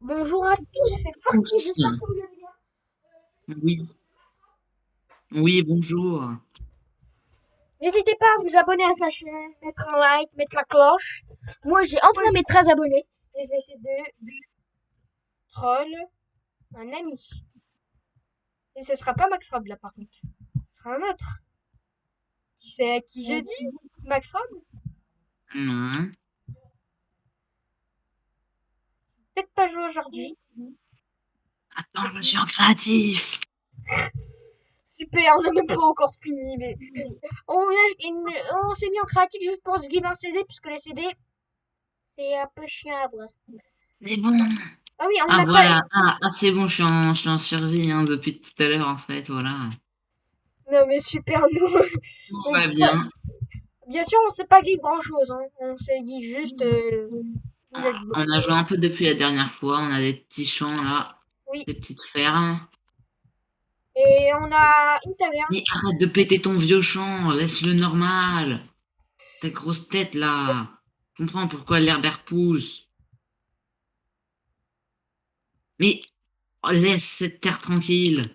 Bonjour à tous, c'est parti, Tous. j'espère que vous allez bien. Oui, oui, bonjour. N'hésitez pas à vous abonner à sa chaîne, mettre un like, mettre la cloche. Moi, j'ai enfin mes 13 abonnés. Et je vais essayer de troll un ami. Et ce sera pas Max Rob là par contre. Ce sera un autre. Qui c'est à qui je dis Max Rob. Non. Peut-être pas jouer aujourd'hui. Attends, je suis en créatif. Super, on n'a même pas encore fini, mais on s'est mis en créatif juste pour se give un CD, puisque les CD, c'est un peu chiant à voir. C'est bon. Ah oui, on Ah n'a pas. voilà. C'est bon, je suis en survie depuis tout à l'heure en fait, voilà. Non mais super, nous. Tout on- va bien. Bien sûr, on sait pas give grand chose, hein. On s'est dit juste, vous êtes beau. On a joué un peu depuis la dernière fois, on a des petits champs là, Oui. des petites fermes. Et on a une taverne. Mais arrête de péter ton vieux champ, laisse-le normal. Ta grosse tête là. Comprends pourquoi l'herbert pousse. Mais laisse cette terre tranquille.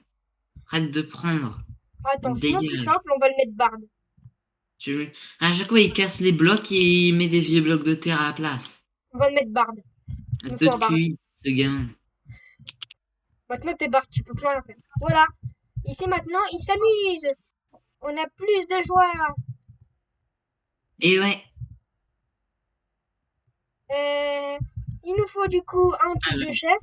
Arrête de prendre. Attends, sinon plus Dégage. simple, on va le mettre barde. Tu- À chaque fois, il casse les blocs et il met des vieux blocs de terre à la place. On va le mettre barde. Il Un nous peu faut de un barde. QI, ce gamin. Maintenant, t'es barde, tu peux plus rien faire. Voilà. Ici maintenant, il s'amuse. On a plus de joie. Et ouais, Euh, il nous faut du coup un truc de alors, chef.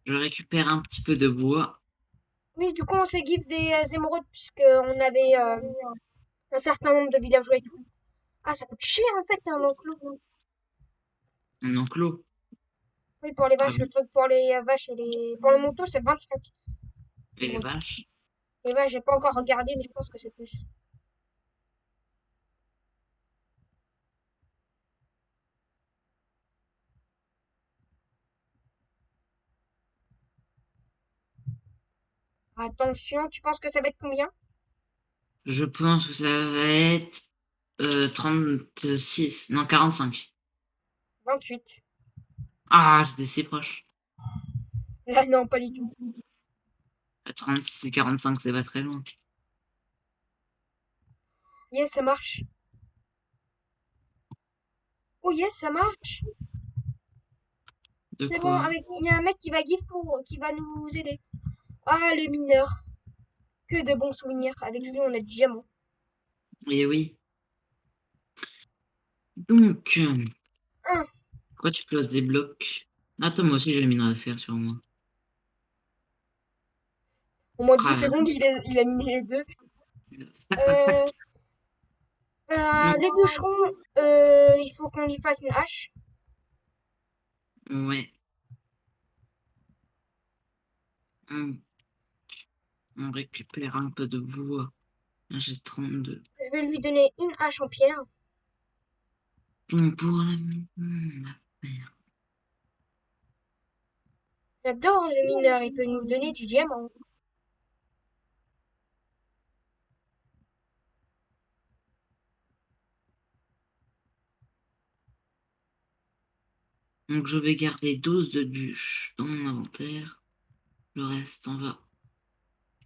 je récupère un petit peu de bois. Oui, du coup, on s'est give des émeraudes puisqu'on avait un certain nombre de villageois et tout. Ah, ça coûte cher en fait, un enclos. Un enclos. Oui, pour les Ah vaches, le oui, truc pour les vaches et les... Pour le manteau, c'est 25. et les vaches. Les vaches, j'ai pas encore regardé, mais je pense que c'est plus. Attention, tu penses que ça va être combien? Je pense que ça va être 36, non 45. 28. Ah, j'étais si proche. Là, non, pas du tout. 36 et 45, c'est pas très loin. Yes, ça marche. Oh yes, ça marche. De C'est bon, quoi? avec... il y a un mec qui va give pour... qui va nous aider. Ah, le mineur. Que de bons souvenirs. Avec lui, on a du diamant. Et oui. Donc, Un. pourquoi tu places des blocs? Attends, moi aussi j'ai mis à faire sur moi. Au moins Ah d'une là seconde, il a miné les deux. Euh, là. les bûcherons, il faut qu'on lui fasse une hache. Ouais. On, on récupère un peu de bois. J'ai 32. Je vais lui donner une hache en pierre. Bon, pour la... J'adore le mineur, il peut nous donner du diamant. Donc je vais garder 12 de bûches dans mon inventaire. Le reste, on va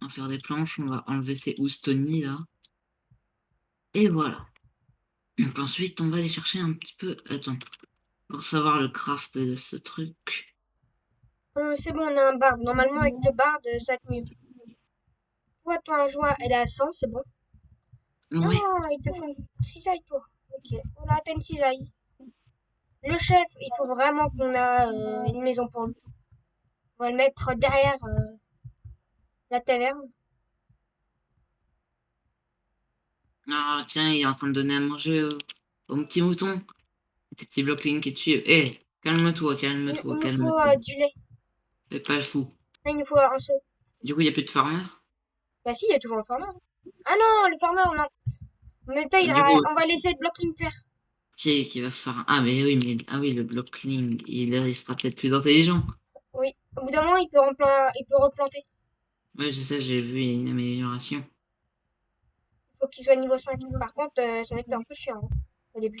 en faire des planches. On va enlever ces houstonies là. Et voilà. Donc ensuite, on va aller chercher un petit peu... Attends. Pour savoir le craft de ce truc. C'est bon, on a un barde. Normalement, avec deux bardes, ça va être mieux. Toi, ton joie, elle est à 100, c'est bon. Ouais. Ah, il te faut une cisaille, toi. Ok, voilà, t'as une cisaille. Le chef, il faut vraiment qu'on a une maison pour lui. On va le mettre derrière la taverne. Ah, tiens, il est en train de donner à manger au petit mouton. Tes petits blocs qui te suivent. Eh, calme-toi, calme-toi, Il nous faut calme-toi. du lait. Fais pas le fou. Là, il nous faut un seau. Du coup, il n'y a plus de farmer. Bah si, il y a toujours le farmer. Ah non, le farmer, non. En même temps, Du coup, on va laisser le blocking faire. qui va faire... Ah, mais oui, ah oui, le blockling, il sera peut-être plus intelligent. Oui. Au bout d'un moment, il peut replanter. Ouais, je sais, j'ai vu une amélioration. Il faut qu'il soit niveau 5. Par contre, ça va être un peu chiant hein, au début.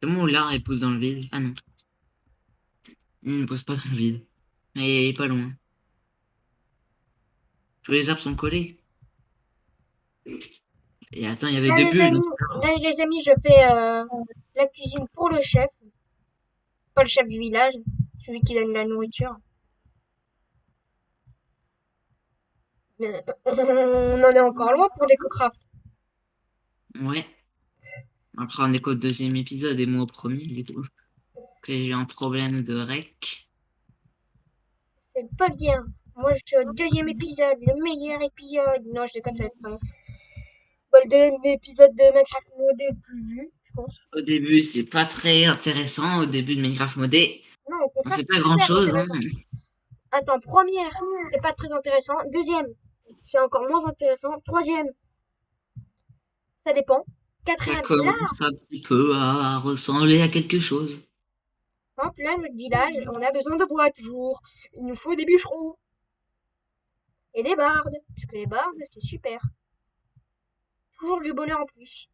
Comment l'art elle pousse dans le vide? Ah non, il ne pousse pas dans le vide. Mais il est pas loin. Tous les arbres sont collés. Et attends, il y avait Là, deux les bûches dans amis, ce arbre. là, les amis, je fais la cuisine pour le chef. Pas le chef du village, celui qui donne la nourriture. Mais on en est encore loin pour DecoCraft. Ouais. Après, on est qu'au deuxième épisode et moi au premier, du coup. Que j'ai eu un problème de rec. C'est pas bien. Moi, je suis au deuxième épisode, le meilleur épisode. Non, je déconne, ça va être le deuxième épisode de Minecraft modé le plus vu, je pense. Au début, c'est pas très intéressant. Au début de Minecraft modé, Non, au on contraire, fait c'est pas grand super chose, hein. intéressant. Attends, première, c'est pas très intéressant. Deuxième, c'est encore moins intéressant. Troisième, ça dépend. Ça Quatrième, là, commence un petit peu à ressembler à quelque chose. hop, là, notre village, on a besoin de bois toujours. Il nous faut des bûcherons et des bardes, parce que les bardes, c'est super. Toujours du bonheur en plus.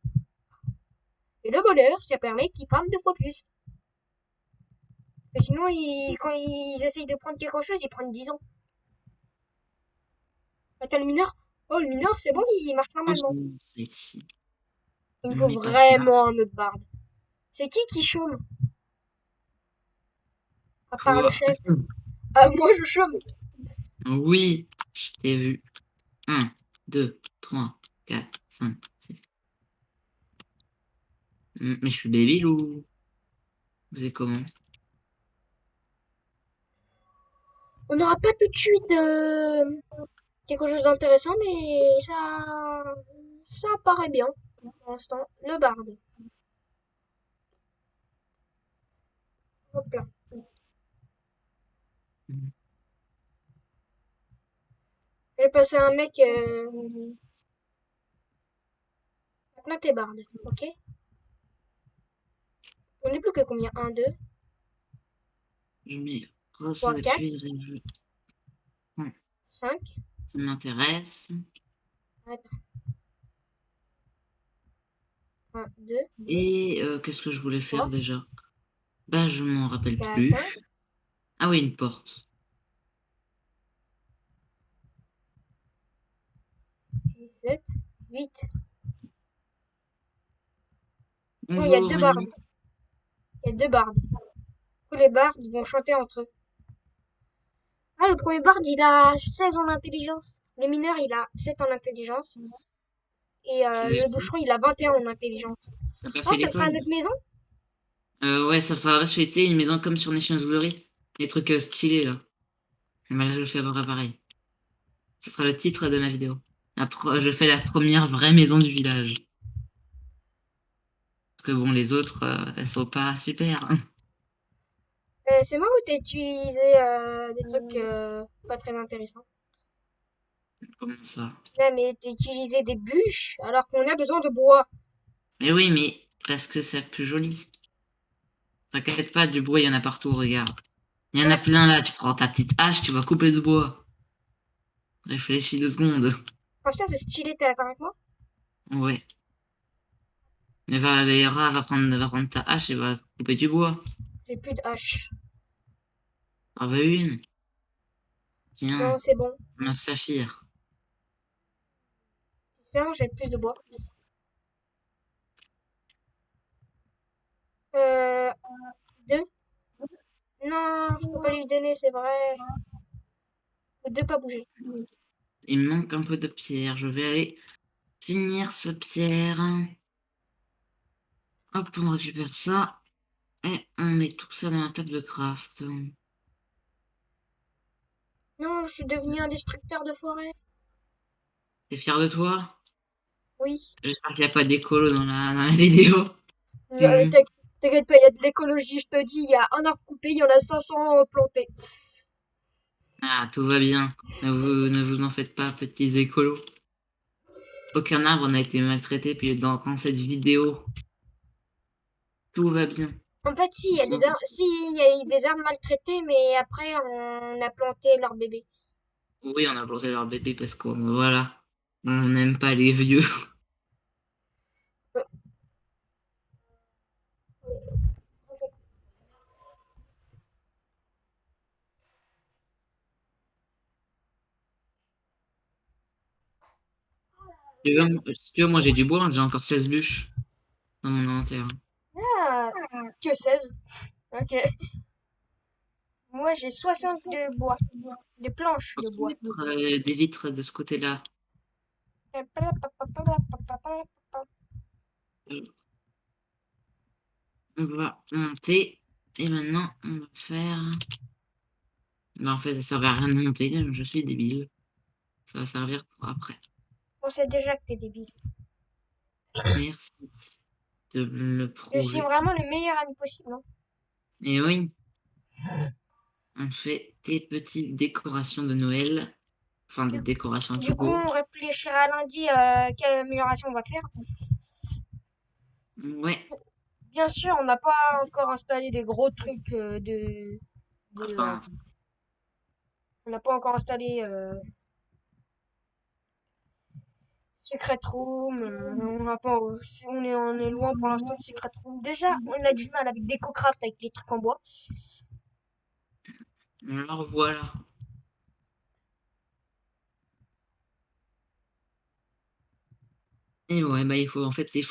Et le bonheur, ça permet qu'ils farment 2 fois plus. Mais sinon, quand ils essayent de prendre quelque chose, ils prennent 10 ans. Attends, le mineur. Oh, le mineur, c'est bon, il marche normalement. C'est ici. Il me faut Mais pas cela. vraiment un autre barde. C'est qui chôme? À part le Toi. chef. Ah, moi, je chôme. Oui, je t'ai vu. 1, 2, 3, 4, 5, 6. Mais je suis débile ou vous êtes comment? On n'aura pas tout de suite quelque chose d'intéressant, mais ça paraît bien pour l'instant. Le barde. Hop là. J'ai passé un mec. Maintenant, t'es barde, ok? On est plus que combien? Un, 2, Mais 3, recette de 4, cuisine, 5. ça m'intéresse. Attends. Un, 2, Et qu'est-ce que je voulais faire 3, déjà? Bah, je m'en rappelle 4, 5, plus. Ah oui, une porte. 6, 7, 8. Non, il y a Bonjour, deux Manu. bardes. Il y a deux bardes. Tous les bardes vont chanter entre eux. Ah, le premier barde, il a 16 en intelligence. Le mineur, il a 7 en intelligence. Et C'est déjà le boucheron, il a 21 en intelligence. t'as pas Oh, fait ça sera l'école? notre maison? Ouais, ça fera la suite, une maison comme sur Nations Glory. Les trucs stylés, là. Bah, là, je le fais à peu près pareil. Ce sera le titre de ma vidéo. Je fais la première vraie maison du village. Parce que bon, les autres, elles sont pas super, hein. C'est moi ou t'as utilisé des trucs pas très intéressants? Comment ça? Non, mais t'as utilisé des bûches alors qu'on a besoin de bois. Mais oui, mais parce que c'est plus joli. T'inquiète pas, du bois, il y en a partout, regarde. Il y en a Ouais, plein là, tu prends ta petite hache, tu vas couper ce bois. Réfléchis 2 secondes. comme ça, c'est stylé, t'es d'accord avec moi? Ouais. Mais va prendre ta hache et va couper du bois. J'ai plus de hache. Ah bah une. Tiens, Non, c'est bon. un saphir. C'est bon, j'ai plus de bois. Euh, deux? Non, je peux pas lui donner, c'est vrai. Faut deux pas bouger. Il me manque un peu de pierre. Je vais aller finir ce pierre. Hop, on récupère ça. Et on met tout ça dans la table de craft. Non, je suis devenu un destructeur de forêt. T'es fier de toi? Oui. J'espère qu'il n'y a pas d'écolo dans la vidéo. Euh, Si. t'inqui- T'inquiète pas, il y a de l'écologie, je te dis, il y a un arbre coupé, il y en a 500 plantés. Ah, tout va bien. Ne vous en faites pas, petits écolos. Aucun arbre n'a été maltraité puis dans cette vidéo. Tout va bien. En fait, si, il y a des Sauf- arbres, si, il y a eu des arbres maltraités, mais après, on a planté leurs bébés. Oui, on a planté leur bébé parce qu'on voilà, on n'aime pas les vieux. Si tu veux, moi j'ai du bois, j'ai encore 16 bûches dans mon inventaire. Ah, que 16. Ok. Moi, j'ai 60 de bois. De planches Faut de bois. mettre des vitres de ce côté-là. Euh, On va monter. Et maintenant, on va faire. Bah, en fait, ça servait à rien de monter, je suis débile. Ça va servir pour après. On sait déjà que t'es débile. Merci de me le Je suis prouver. vraiment le meilleur ami possible, hein. Et oui, on fait des petites décorations de Noël. Enfin, des Du, décorations du tout coup, court. on réfléchira lundi quelle amélioration on va faire. Ouais. Bien sûr, on n'a pas encore installé des gros trucs Enfin, on n'a pas encore installé Secret Room. On n'a pas, on est loin pour l'instant de Secret Room. Déjà, on a du mal avec DecoCraft avec les trucs en bois. alors voilà. Et ouais, bah il faut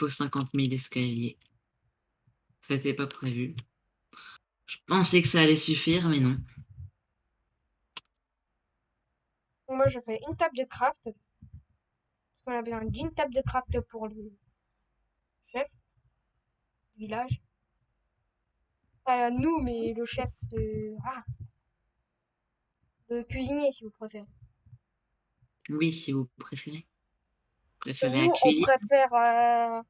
50 000 escaliers. Ça n'était pas prévu. Je pensais que ça allait suffire, mais non. Moi, je fais une table de craft. Parce qu'on a besoin d'une table de craft pour le chef du village. Pas nous, mais le chef de cuisinier, si vous préférez. Oui, si vous préférez. Que Préférez la nous, on cuisine. préfère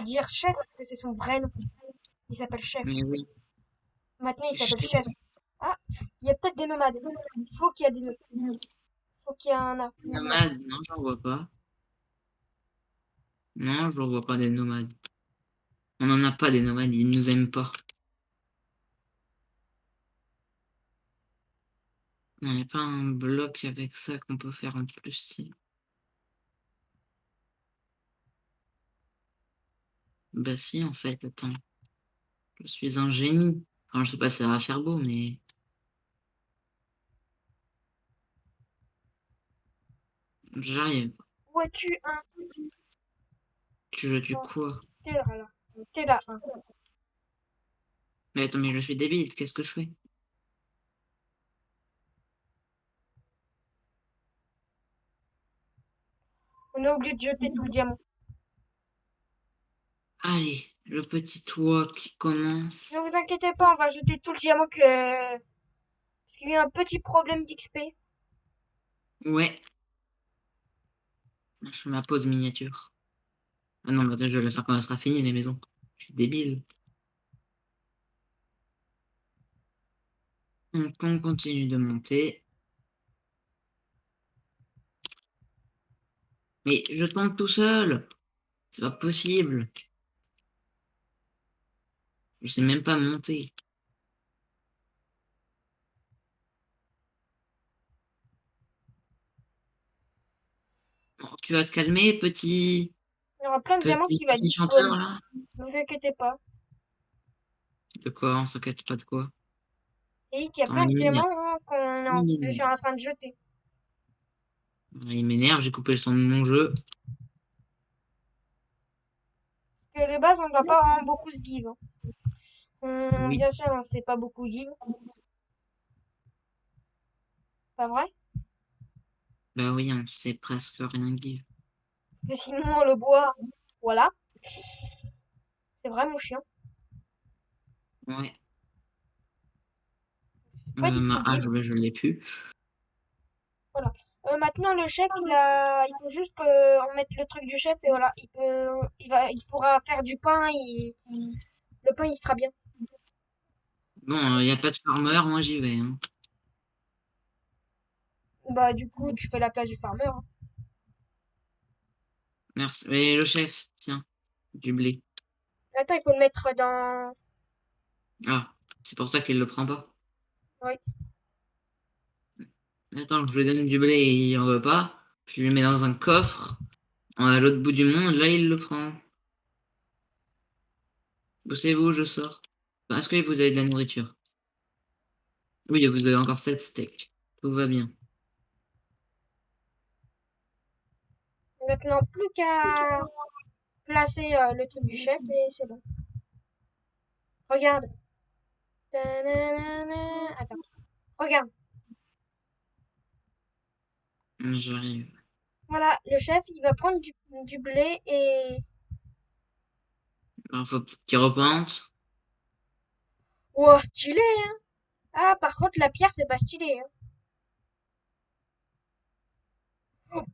dire chef, parce que c'est son vrai nom. Il s'appelle chef. Mais oui. Maintenant, il s'appelle Chef chef. Ah, il y a peut-être des nomades. Il faut qu'il y a des faut qu'il y ait un nomade. nomade, non, j'en vois pas. Non, je vois pas des nomades. On n'en a pas des nomades, ils nous aiment pas. On n'a pas un bloc avec ça qu'on peut faire en plus. Si. Bah si, en fait, attends. Je suis un génie. Enfin, je sais pas si ça va faire beau, mais j'arrive. Où es-tu un? Tu veux du Bon, quoi? t'es là, là. T'es là, un. Mais attends, mais je suis débile, qu'est-ce que je fais? On a oublié de jeter tout le diamant. Allez, le petit toit qui Ne commence. vous inquiétez pas, on va jeter tout le diamant que... Parce qu'il y a eu un petit problème d'XP. Ouais, je fais ma pause miniature. Ah non, bah attends, je vais le faire quand elle sera finie, les maisons. Je suis débile. Donc, on continue de monter. Mais je tombe tout seul. C'est pas possible. Je sais même pas monter. Bon, tu vas te calmer, Il y aura plein de diamants qui va être petit chanteur disponible. là? Ne vous inquiétez pas. De quoi? On s'inquiète pas de quoi? Et qu'il y a Attends, plein de il m'énerve. diamants hein, Il je suis m'énerve. en train de jeter. Il m'énerve, j'ai coupé le son de mon jeu. Parce que de base, on ne doit pas vraiment beaucoup se give, hein. Oui, Bien sûr, on ne sait pas beaucoup give. Pas vrai? bah oui, on sait presque rien give. Parce que sinon, le bois, voilà. C'est vraiment chiant. Ouais. Pas du Ma tout give. hache, bah, je l'ai plus. Voilà. Maintenant, le chef, il faut juste qu'on mette le truc du chef et voilà. Il pourra faire du pain le pain, il sera bien. Bon, il n'y a pas de farmer, moi j'y vais, hein. Bah, du coup, tu fais la place du farmer, hein. Merci. Mais le chef, tiens, du blé. Attends, il faut le mettre dans... Ah, c'est pour ça qu'il le prend pas. Oui. Attends, je lui donne du blé et il en veut pas. Je lui mets dans un coffre, à l'autre bout du monde, là il le prend. Bossez-vous, je sors. Enfin, est-ce que vous avez de la nourriture? Oui, vous avez encore 7 steaks. Tout va bien. Maintenant, plus qu'à placer le truc du chef et c'est bon. Regarde. Ta-na-na-na. Attends. Regarde. J'arrive. Voilà, le chef, il va prendre du blé et... Il faut peut-être qu'il replante. Wow, stylé, hein. Ah, par contre, la pierre, c'est pas stylé, hein. Oh,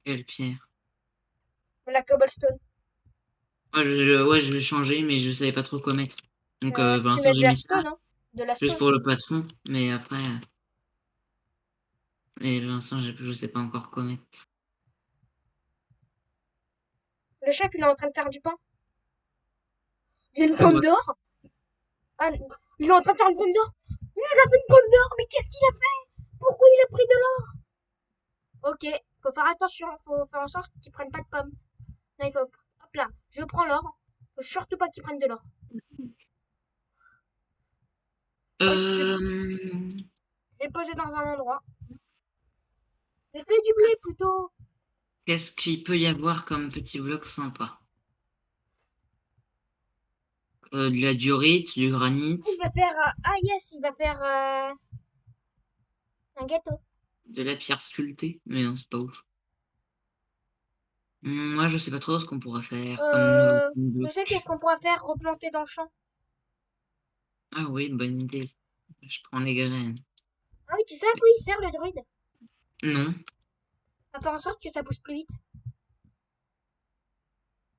Quelle pierre. la cobblestone. Ouais, je vais changer, mais je savais pas trop quoi mettre. Donc, pour Tu l'instant, mets de j'ai la mis ça, stone, hein. De la juste stone. pour le patron. Mais après, et pour l'instant, je sais pas encore quoi mettre. Le chef, il est en train de faire du pain. Il y a une Ah pomme ouais. d'or. Ah, non. Il est en train de faire une pomme d'or. Il nous a fait une pomme d'or, mais qu'est-ce qu'il a fait? Pourquoi il a pris de l'or? Ok, faut faire attention, faut faire en sorte qu'il prenne pas de pommes. Là, il faut... Hop là, je prends l'or. Faut surtout pas qu'il prenne de l'or. Hop, je Euh, l'ai posé dans un endroit. J'ai fait du blé plutôt. Qu'est-ce qu'il peut y avoir comme petit bloc sympa? De la diorite, du granit, Il va faire... Ah yes, il va faire un gâteau. de la pierre sculptée. Mais non, c'est pas ouf. Moi, je sais pas trop ce qu'on pourra faire comme nouveau Je sais qu'est-ce bloc. qu'on pourra faire, replanter dans le champ. Ah oui, bonne idée. Je prends les graines. Ah oui, tu sais à quoi il sert le druide? Non, À faire en sorte que ça pousse plus vite.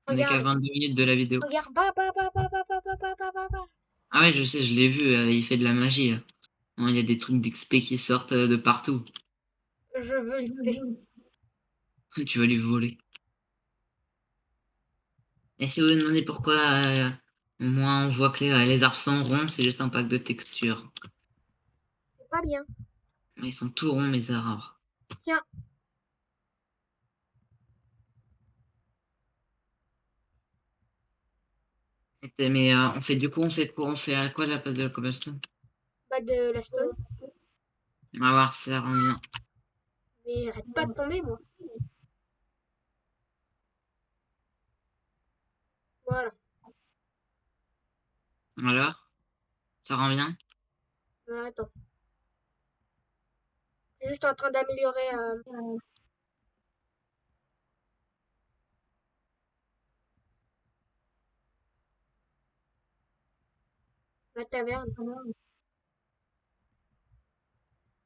on est qu'à Regarde, 22 minutes de la vidéo. regarde, bah, bah, bah, bah, bah, bah, bah, bah, bah, bah, bah. Ah ouais, je sais, je l'ai vu, il fait de la magie, là. Bon, il y a des trucs d'XP qui sortent de partout. Je veux l'XP. Tu vas lui voler. Et si vous vous demandez pourquoi moi on voit que les arbres sont ronds, c'est juste un pack de textures. C'est pas bien. Ils sont tout ronds, mes arbres. Tiens, Mais on fait du coup, on fait quoi? On fait à quoi la place de la cobblestone? bah de la stone. On va voir si ça rend bien. Mais j'arrête pas de tomber, moi. Voilà. Voilà, ça rend bien. Attends. Je suis juste en train d'améliorer la taverne.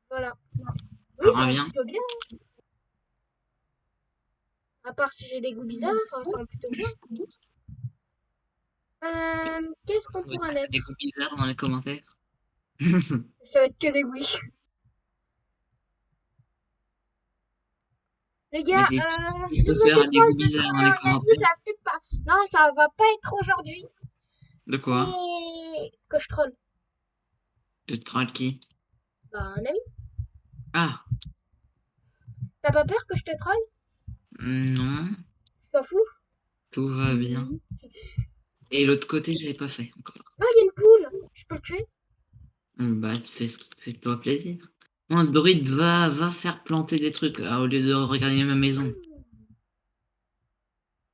Voilà. Oui, Ça ça rend rend bien. plutôt bien. À part si j'ai des goûts bizarres, ça rend plutôt bien. Qu'est-ce qu'on Ouais, pourra des goûts mettre? bizarres dans les commentaires. Ça va être que des oui. Les gars, Mettez je vous ai Christopher fait a des goûts pause de bizarres dans 31 les minutes, commentaires. ça va peut-être pas. Non, ça va pas être aujourd'hui. De quoi? Mais que je troll. De troll qui? Bah, un ami. Ah, T'as pas peur que je te troll? non, Tu t'en fous? tout va bien. Et l'autre côté, je l'ai pas fait encore. Ah, il y a une poule. Je peux le tuer? Bah, fais-toi plaisir. Moi, Dorit, va faire planter des trucs là, au lieu de regarder ma maison.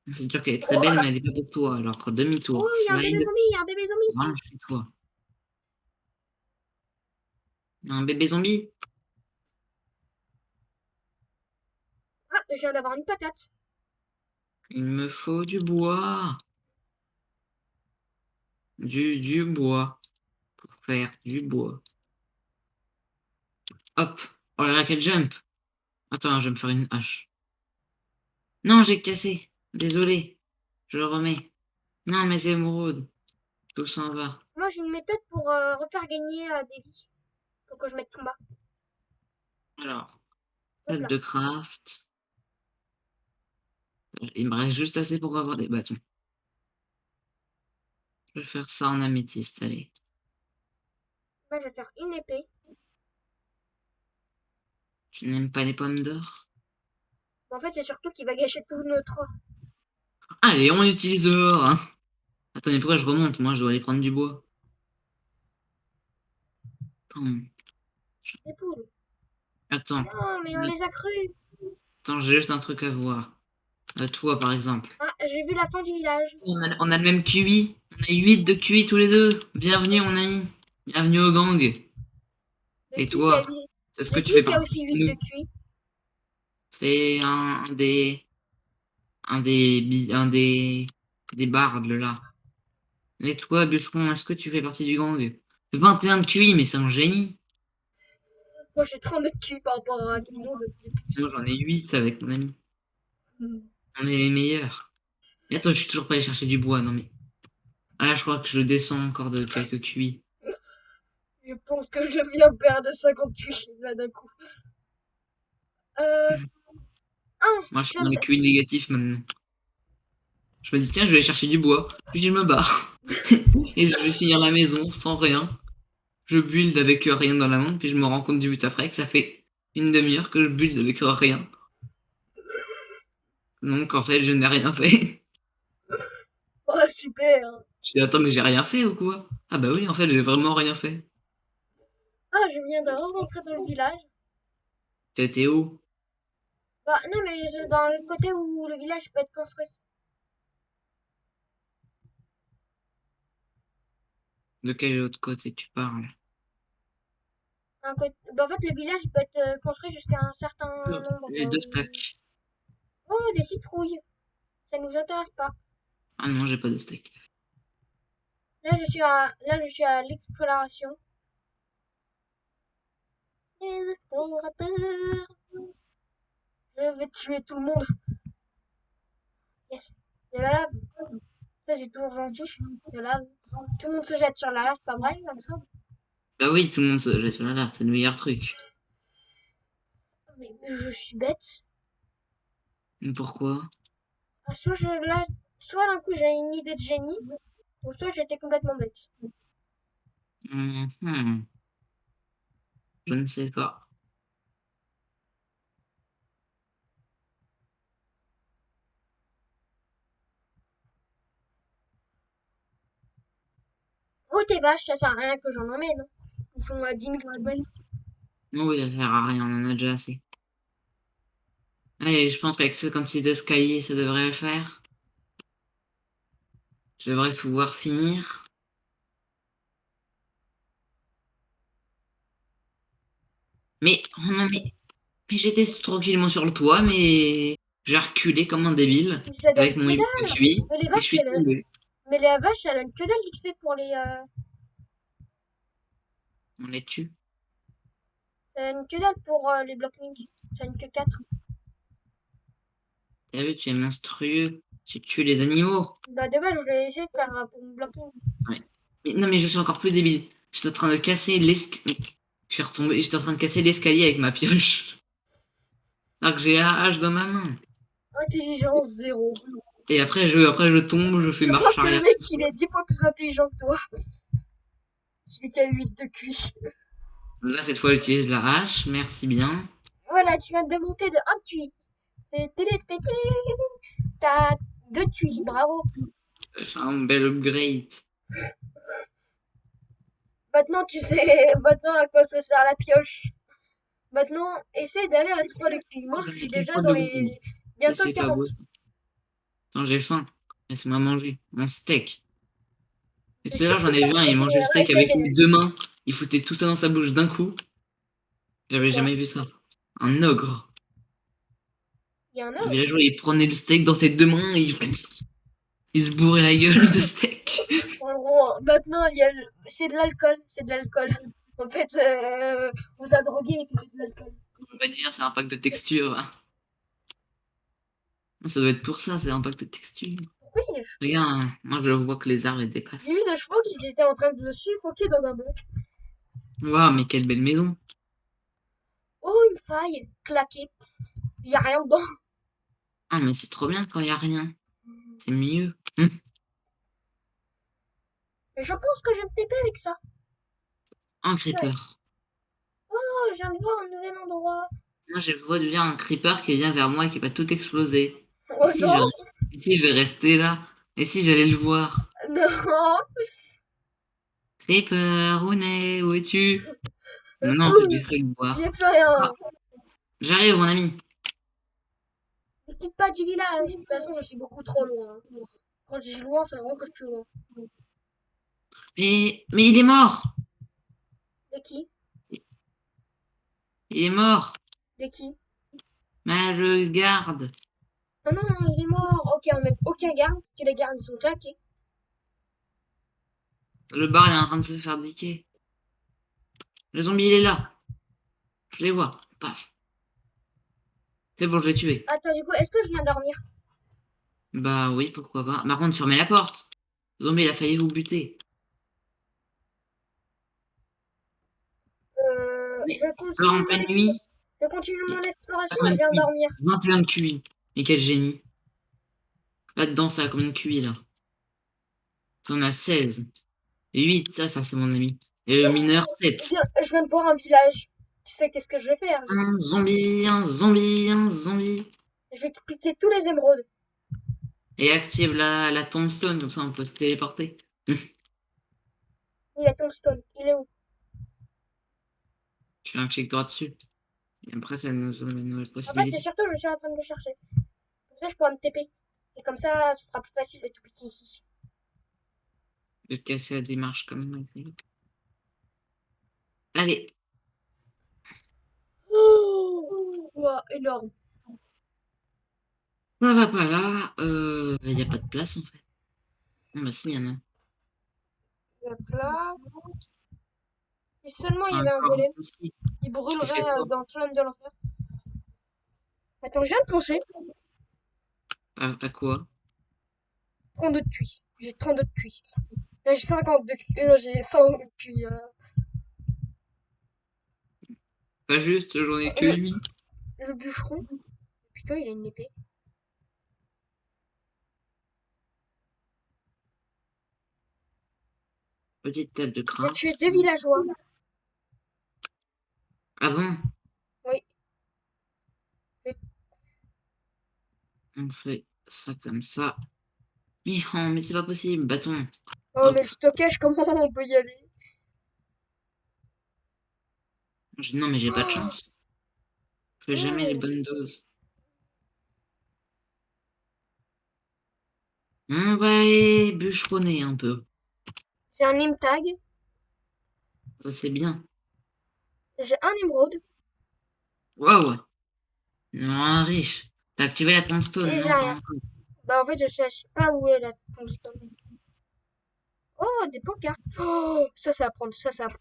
C'est sûr qu'elle est très Oh, belle, mais elle est pas pour toi. Alors, oh, demi-tour, il y a un bébé slide, zombie, il y a un bébé zombie. range chez toi. Un bébé zombie? Ah, je viens d'avoir une patate. Il me faut du bois. Du bois. Pour faire du bois. Hop. Oh là là, quel jump. Attends, je vais me faire une hache. Non, j'ai cassé. Désolé. Je le remets. Non, mes émeraudes. Tout s'en va. Moi, j'ai une méthode pour refaire gagner des vies. Faut que je mette combat. Alors, Hop table là. de craft. Il me reste juste assez pour avoir des bâtons. Je vais faire ça en améthyste, allez. Moi, je vais faire une épée. Tu n'aimes pas les pommes d'or? En fait, c'est surtout qu'il va gâcher tout notre or. Allez, on utilise l'or, hein. Attendez, pourquoi je remonte? Moi, je dois aller prendre du bois. Attends, Les poules. attends. Non, mais on les a crues. Attends, j'ai juste un truc à voir. Toi, par exemple. Ah, j'ai vu la fin du village. On a le même QI. On a 8 de QI tous les deux. Bienvenue, mon ami. Bienvenue au gang. De Et qui qui a toi, 8? est-ce De que tu qui fais qui a partie aussi de 8 de nous? QI? C'est un des bardes, là. Et toi, bûcheron, est-ce que tu fais partie du gang? 21 de QI, mais c'est un génie. Moi, j'ai 32 de QI par rapport à tout le monde. Moi, j'en ai 8 avec mon ami. Hmm. On est les meilleurs. Et attends, je suis toujours pas allé chercher du bois, non mais. Ah là, je crois que je descends encore de quelques QI. Je pense que je viens perdre 50 QI là d'un coup. Euh, ah, Moi, je je suis viens dans de... les QI négatifs maintenant. Je me dis, tiens, je vais aller chercher du bois. Puis je me barre. Et je vais finir la maison sans rien. Je build avec rien dans la main. Puis je me rends compte 10 minutes après que ça fait une demi-heure que je build avec rien. Donc, en fait, je n'ai rien fait. Oh, super. Je dis, attends, mais j'ai rien fait ou quoi? Ah bah oui, en fait, j'ai vraiment rien fait. Ah, je viens de rentrer dans le village. T'étais où? Bah, non, mais dans le côté où le village peut être construit. De quel autre côté tu parles? Bah, en fait, le village peut être construit jusqu'à un certain nombre. Les deux stacks. Oh, des citrouilles. Ça nous intéresse pas. Ah non, j'ai pas de steak. Là, je suis à l'exploration. Les explorateurs. Je vais tuer tout le monde. Yes. De la lave. Ça, c'est toujours gentil. De la lave. Tout le monde se jette sur la lave, pas vrai, comme ça. Bah oui, tout le monde se jette sur la lave, c'est le meilleur truc. Mais je suis bête. Pourquoi? Ah, soit d'un coup j'ai une idée de génie, ou soit j'étais complètement bête. Mhm, je ne sais pas. Oh, tes vaches, ça sert à rien que j'en emmène. Ils sont à 10 000 km. Oui, ça sert à rien, on en a déjà assez. Allez, je pense qu'avec 56 escaliers, ça devrait le faire. Je devrais pouvoir finir. Mais, oh non, mais j'étais tranquillement sur le toit, mais j'ai reculé comme un débile Mais ça donne avec mon que 8 de dalle. QI Mais les et je vaches, suis tombé. mais les vaches, ça donne que dalle d'XP pour les. On les tue. Ça donne que dalle pour les Blocklink. Ça donne que 4. T'as vu, tu es monstrueux. Tu tues les animaux. Bah, de base, je vais essayer de faire pour mon Blocklink. Ouais. Mais non, mais je suis encore plus débile. J'étais en train de casser l'escalier. Je suis retombé, j'étais en train de casser l'escalier avec ma pioche. Alors que j'ai la hache dans ma main. Intelligence 0. Et après je tombe, je fais Je pense marche que le arrière. mec, il est 10 fois plus intelligent que toi. Celui qui a 8 de QI. Là, cette fois, j'utilise la hache. Merci bien. Voilà, tu viens de monter de 1 QI. T'as 2 QI, bravo. J'ai fait un bel upgrade. Maintenant, tu sais maintenant à quoi ça sert la pioche. Maintenant, essaie d'aller à 3 de QI. Moi, J'en je ai suis qu'une déjà poêle dans de boue. les bientôt C'est pas 40. beau, ça. Attends, j'ai faim. Laisse-moi manger mon steak. Et C'est tout à l'heure, j'en surtout ai pas vu un, fait il pour mangeait le steak avec ses essayer. deux mains. Il foutait tout ça dans sa bouche d'un coup. J'avais Quoi? jamais vu ça. Un ogre. Il y a un Un ogre? villageois, il prenait le steak dans ses deux mains et il se bourrait la gueule de steak. En gros, maintenant, c'est de l'alcool. C'est de l'alcool. En fait, on vous a drogué et c'était de l'alcool. On va dire, c'est un pack de texture. Ça doit être pour ça, c'est un pack de texture. Pourquoi il y a des chevaux? Regarde, moi je vois que les arbres ils J'ai vu dépassent. des chevaux qui étaient en train de se suffoquer dans un bloc. Waouh, mais quelle belle maison. Oh, une faille. Claquée. Il y a rien dedans. Ah, mais c'est trop bien quand il y a rien. C'est mieux. Hum, Mais je pense que je vais me TP avec ça. un Ouais. creeper. Oh, je viens de voir un nouvel endroit. Moi, je vois déjà un creeper qui vient vers moi et qui va tout exploser. Et Oh si je non, reste... Et si je restais là? Et si j'allais le voir? non. Creeper, où es-tu? Non, non, en fait, Ouh, j'ai cru le j'ai voir. plus rien. Ah, j'arrive, mon ami. dites pas du village. De toute façon, je suis beaucoup trop loin. Quand je dis loin, c'est vraiment que je suis loin. Mais il est mort. De qui? Il est mort. De qui? Mais le garde. Ah non, il est mort. Ok, on met aucun garde. Que les gardes ils sont claqués. Le bar il est en train de se faire diquer. Le zombie il est là. Je les vois. Paf. C'est bon, je l'ai tué. Attends, du coup, est-ce que je viens dormir? Bah oui, pourquoi pas. Par contre, fermez la porte. Le zombie il a failli vous buter. Mais Je alors continue en mon pleine nuit, je continue mon ça a exploration et combien je de viens QI? dormir. 21 de QI. Mais quel génie. Là-dedans, ça a combien de QI là? On a 16. Et 8, ça c'est mon ami. Et le mineur, 7. Je viens de voir un village. Tu sais qu'est-ce que je vais faire? Un zombie, un zombie, un zombie. Je vais piquer tous les émeraudes. Et active la tombstone, comme ça on peut se téléporter. Il est tombstone. Il est où? Je fais un clic droit dessus. Et après, ça nous donne une nouvelle En fait, c'est possibilité. surtout, je suis en train de le chercher. Comme ça, je pourrai me TP. Et comme ça, ce sera plus facile de tout piquer ici. De casser la démarche comme ça. Allez, Oh, ouah, énorme. ça va pas là. Il n'y a pas de place en fait. Ah bah si, il y en a. Hop là. Si seulement il y Un avait un corps golem, ici. il Je t'ai fait brûlerait quoi? dans le flamme de l'enfer. Attends, je viens de penser. T'as quoi? 32 de cuit. J'ai 32 de cuit. Là, j'ai 50 de cuit. J'ai 100 de cuit. Pas juste, j'en ai que Le, 8. le bûcheron. Puis quoi, il a une épée. Petite table de J'ai tué craft. 2 villageois. Ah bon? Oui. On fait ça comme ça. Mais c'est pas possible. Bâton. Oh, Hop. mais le stockage, comment on peut y aller? Non, mais j'ai pas de chance. Je fais jamais les Oh, bonnes doses. On va aller bûcheronner un peu. j'ai un name tag. Ça, c'est bien. J'ai un émeraude. Waouh! Non, riche. T'as activé la tombstone, Et j'ai non, pas rien. encore. Bah, en fait, je cherche pas où est la tombstone. Oh, des pancartes. Oh, ça va prendre. Ça va prendre.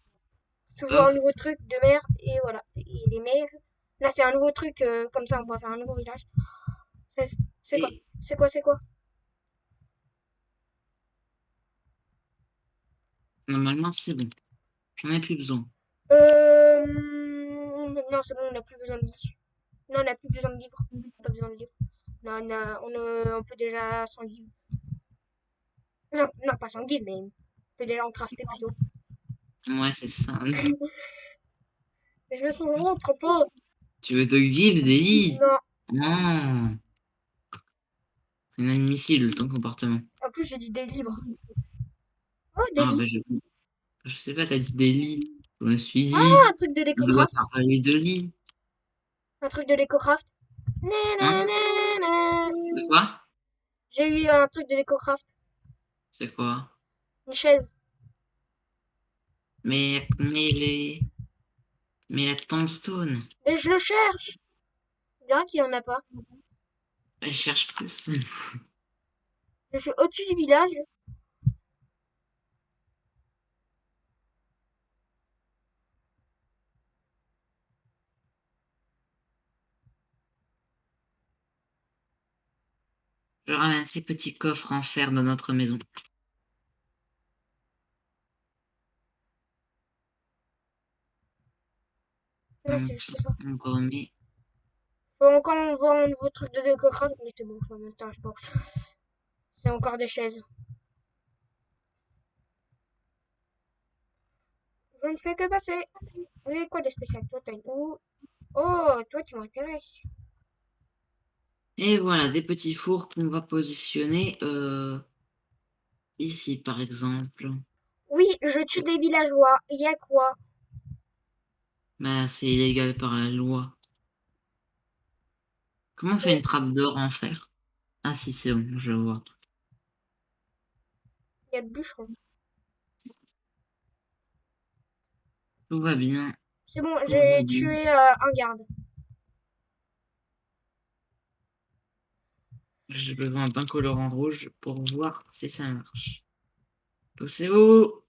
Toujours un Oh, nouveau truc de mer. Et voilà. Et les mers. Là, c'est un nouveau truc. Comme ça, on pourra faire un nouveau village. C'est c'est quoi? et C'est quoi? C'est quoi? normalement, c'est bon. J'en ai plus besoin. Non, c'est bon, on n'a plus besoin de livres. Non, on n'a plus besoin de livres. Pas besoin de livres. Non, on peut déjà s'en livre. Non, non, pas s'en livre, mais on peut déjà en crafter plutôt. Ouais, c'est ça. Mais je me sens vraiment trop pauvre. Tu veux te give des lits? Non, Non. C'est inadmissible, ton comportement. en plus, j'ai dit des livres. Oh, des Ah, lits. bah, je sais pas, t'as dit des lits. Je me suis Ah, dit, un truc de il doit décocraft. parler de lits. Un truc de décocraft. Hein? Nanana. C'est quoi? J'ai eu un truc de décocraft. C'est quoi? Une chaise. Mais la tombstone. Et je le cherche. On dirait qu'il y en a pas. Je cherche plus. Je suis au-dessus du village. Je ramène ces petits coffres en fer dans notre maison. Là, c'est juste ça. On remet. Faut encore voir un nouveau truc de décocraft, mais c'est bon, ça m'intéresse pas. C'est encore des chaises. Je ne fais que passer. Oui, quoi de spécial? Toi, t'as une... Ouh. Oh, toi, tu m'intéresses. Et voilà, des petits fours qu'on va positionner ici, par exemple. Oui, je tue des villageois. Il y a quoi? Bah, c'est illégal par la loi. Comment on fait une trappe d'or en fer? Ah si, c'est bon, je vois. Il y a le bûcheron. Tout va bien, C'est bon, tout va j'ai bien. tué un garde. J'ai besoin d'un colorant rouge pour voir si ça marche. Poussez-vous!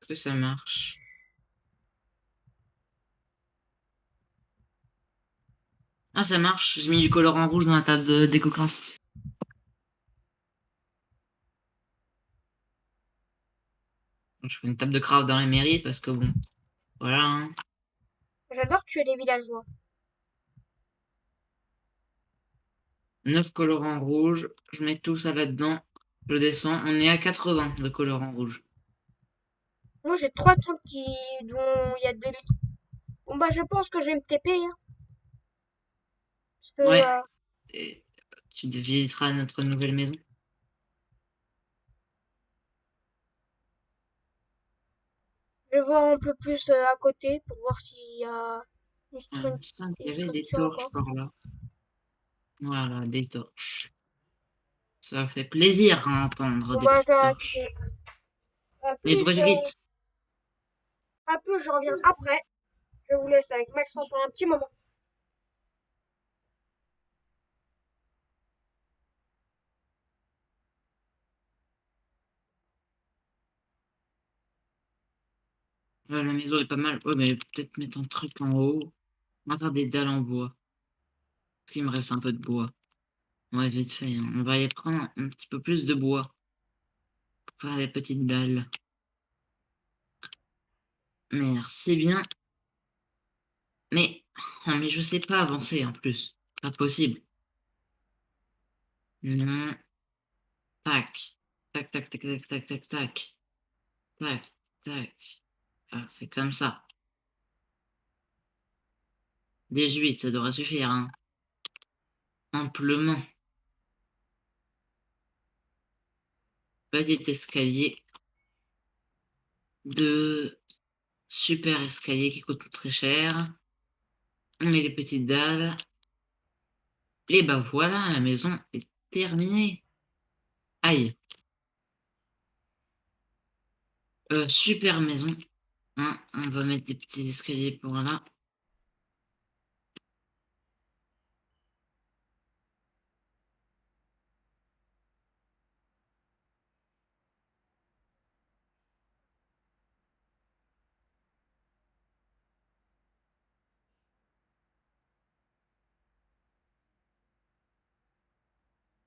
Est-ce que ça marche? Ah, ça marche. J'ai mis du colorant rouge dans la table de DecoCraft. Je fais une table de craft dans la mairie parce que bon, voilà, hein. J'adore tuer les villageois. 9 colorants rouges. Je mets tout ça là-dedans. Je descends. On est à 80 de colorants rouges. Moi, j'ai 3 trucs dont il y a 2 litres. Bon, bah, je pense que je vais me TP, hein, parce que Ouais. Et tu visiteras notre nouvelle maison. je vais voir un peu plus à côté pour voir s'il y a une, Il me semble qu'il une y avait des structure torches encore. par là. Voilà, des torches. Ça fait plaisir à entendre Bon, des bah, je petites vais torches. quitter. À Mais pourquoi plus, je quitte? à plus, je reviens après. Je vous laisse avec Maxence pour un petit moment. Ouais, la maison est pas mal. Ouais, mais peut-être mettre un truc en haut. On va faire des dalles en bois. Parce qu'il me reste un peu de bois. Ouais, vite fait, hein. On va aller prendre un petit peu plus de bois pour faire des petites dalles. Merci bien. Mais, oh, mais je sais pas avancer en plus. Pas possible. Non. Tac. Tac, tac, tac, tac, tac, tac, tac. Tac, tac. Ah, c'est comme ça. 18, ça devrait suffire, hein. Amplement. Petit escalier. De super escalier qui coûte très cher. On met les petites dalles. Et bah voilà, la maison est terminée. Aïe. Super maison. Hein, on va mettre des petits escaliers pour là.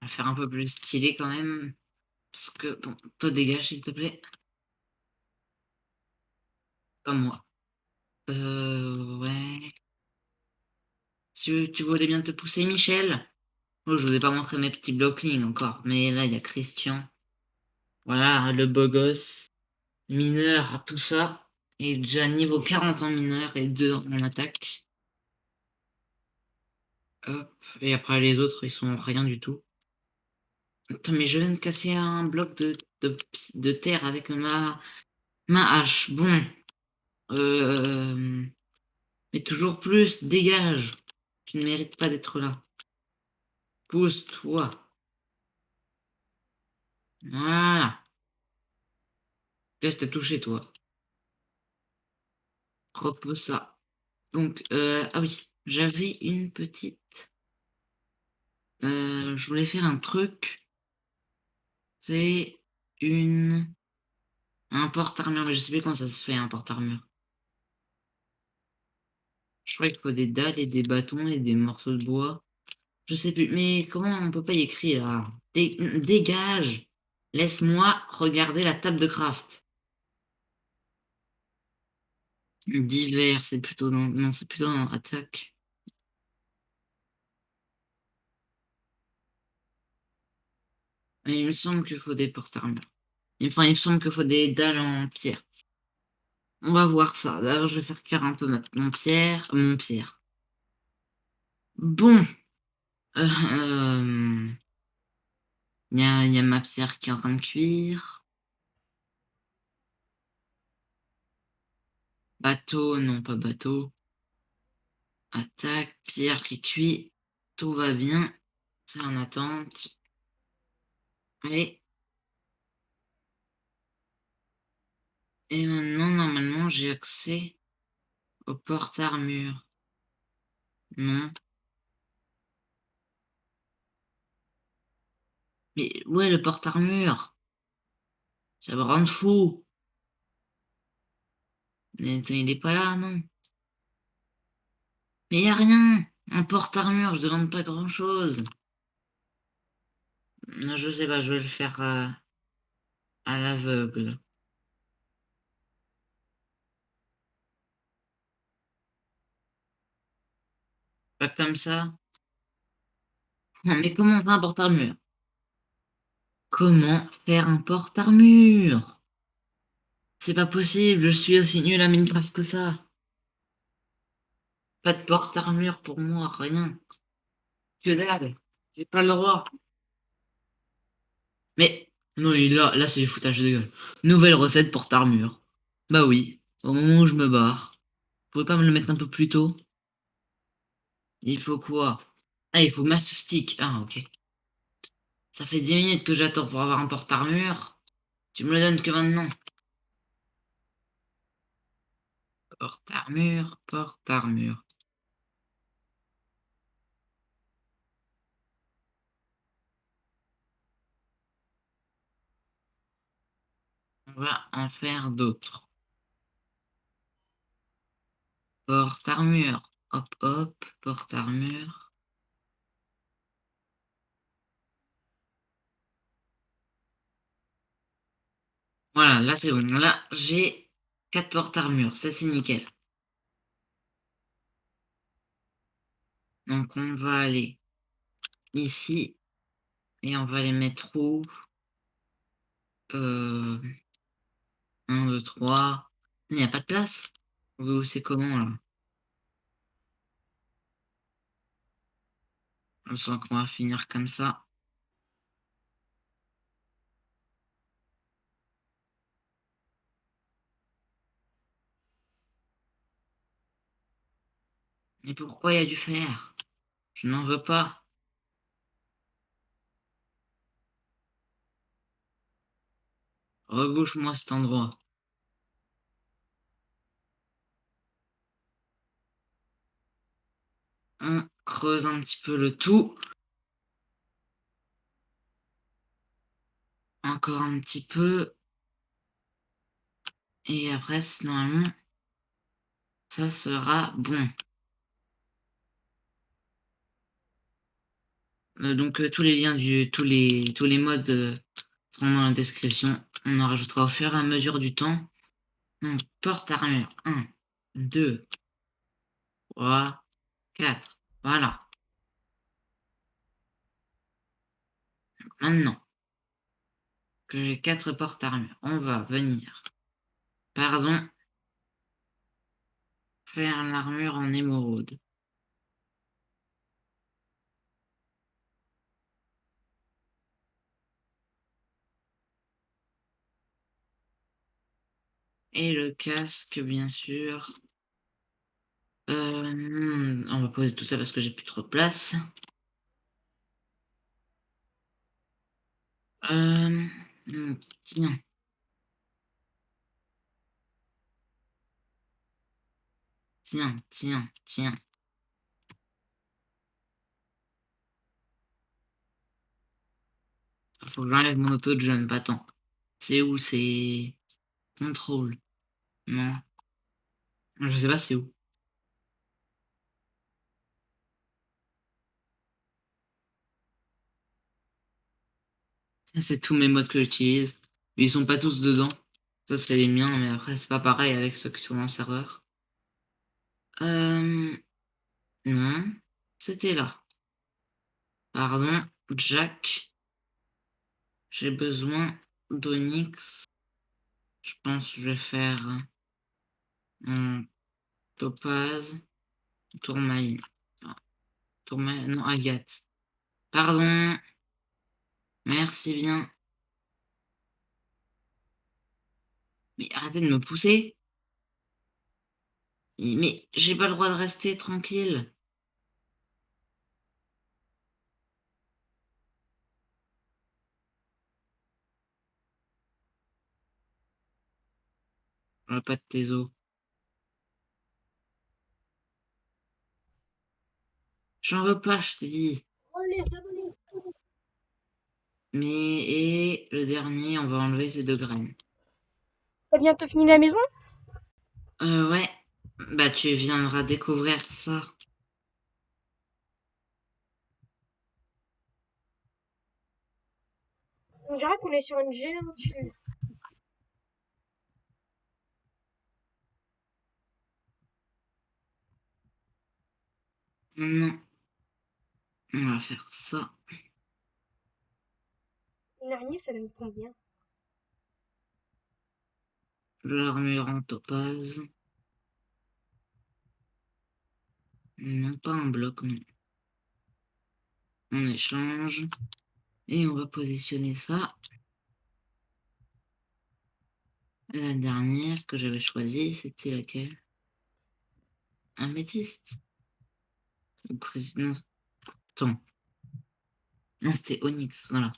On va faire un peu plus stylé quand même. Parce que, bon, toi dégage s'il te plaît. Pas moi. Ouais. Tu voulais bien te pousser, Michel? Oh, je vous ai pas montré mes petits blockling encore. Mais là, il y a Christian. Voilà, le beau gosse. Mineur, tout ça. Et déjà niveau 40 en mineur et 2 en attaque. Hop. Et après les autres, ils sont rien du tout. Attends, mais je viens de casser un bloc de terre avec ma hache. Bon. Euh, mais toujours plus, dégage. Tu ne mérites pas d'être là. Pousse-toi. Voilà. Reste touché, toi. Repose ça. Donc, ah oui, j'avais une petite. Je voulais faire un truc. C'est une. Un porte-armure, mais je sais plus comment ça se fait, un porte-armure. Je crois qu'il faut des dalles et des bâtons et des morceaux de bois. Je sais plus, mais comment on peut pas y écrire là? Dégage! Laisse-moi regarder la table de craft. Divers, c'est plutôt dans... Non, c'est plutôt dans attaque. Et il me semble qu'il faut des porte-armures. Enfin, il me semble qu'il faut des dalles en pierre. On va voir ça. D'abord, je vais faire cuire un peu mon pierre. Mon pierre. Bon. Euh, il y a ma pierre qui est en train de cuire. Bateau, non, pas bateau. Attaque, pierre qui cuit. Tout va bien. C'est en attente. Allez. Et maintenant, normalement, j'ai accès au porte-armure. Non. Mais où est le porte-armure? Ça me rend fou. Il est pas là, non. Mais y a rien. Un porte-armure, je demande pas grand-chose. Non, je sais pas, je vais le faire à l'aveugle. Pas comme ça. Non, mais comment on fait un porte-armure? Comment faire un porte-armure? C'est pas possible, je suis aussi nul à Minecraft que ça. Pas de porte-armure pour moi, rien. Que dalle. J'ai pas le droit. Mais non, là c'est du foutage de gueule. Nouvelle recette porte-armure. Bah oui, au moment où je me barre. Vous pouvez pas me le mettre un peu plus tôt? Il faut quoi? Ah, il faut Master Stick. Ah, ok. Ça fait 10 minutes que j'attends pour avoir un porte-armure. Tu me le donnes que maintenant. Porte-armure, porte-armure. On va en faire d'autres. Porte-armure. Hop, hop, porte-armure. Voilà, là c'est bon. Là, j'ai 4 porte-armure. Ça, c'est nickel. Donc, on va aller ici. Et on va les mettre où? 1, 2, 3. Il n'y a pas de place? C'est comment, là? Je sens qu'on va finir comme ça. Et pourquoi il y a du fer? Je n'en veux pas. Rebouche-moi cet endroit. On creuse un petit peu le tout. Encore un petit peu. Et après, normalement, ça sera bon. Donc, tous les liens tous les modes seront dans la description. On en rajoutera au fur et à mesure du temps. Donc, porte-armure. 1, 2, 3, 4. Voilà. Maintenant que j'ai 4 porte-armure, on va venir, pardon, faire l'armure en émeraude. Et le casque, bien sûr. On va poser tout ça parce que j'ai plus trop de place. Euh, tiens. Tiens, tiens, tiens. Faut que j'enlève mon auto de jeune, pas tant. C'est où? C'est contrôle. Non. Je sais pas c'est où. C'est tous mes modes que j'utilise. Mais ils sont pas tous dedans. Ça, c'est les miens, mais après, c'est pas pareil avec ceux qui sont dans le serveur. Non. C'était là. Pardon, Jack. J'ai besoin d'onyx. Je pense que je vais faire un topaz, tourmaline. Ah, tourmaline, non, agate. Pardon. Merci bien. Mais arrêtez de me pousser. Mais j'ai pas le droit de rester tranquille. Pas de tes os. J'en veux pas, je t'ai dit. Oh, les abonnés. Mais et le dernier, on va enlever ces 2 graines. T'as bientôt fini la maison? Ouais. Bah, tu viendras découvrir ça. On dirait qu'on est sur une géante île. Non, on va faire ça. Une araignée, ça donne combien? L'armure en topaze. Non, pas un bloc, non. On échange. Et on va positionner ça. La dernière que j'avais choisie, c'était laquelle? Améthyste. Non, attends. Non, c'était onyx, voilà.